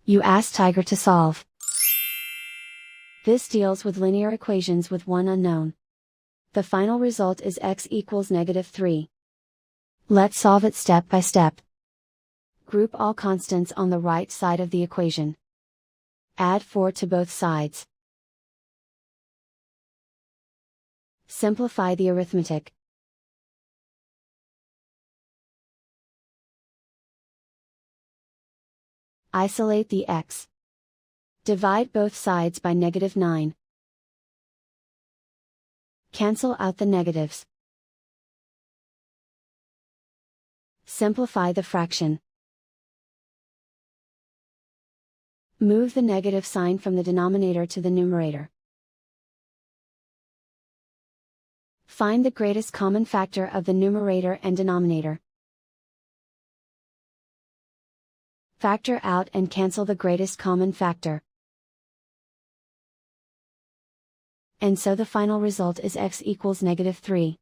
You ask Tiger to solve. This deals with linear equations with one unknown. The final result is x equals -3. Let's solve it step by step. Group all constants on the right side of the equation. Add 4 to both sides. Simplify the arithmetic. Isolate the x. Divide both sides by -9. Cancel out the negatives. Simplify the fraction. Move the negative sign from the denominator to the numerator. Find the greatest common factor of the numerator and denominator. Factor out and cancel the greatest common factor. And so the final result is x equals -3.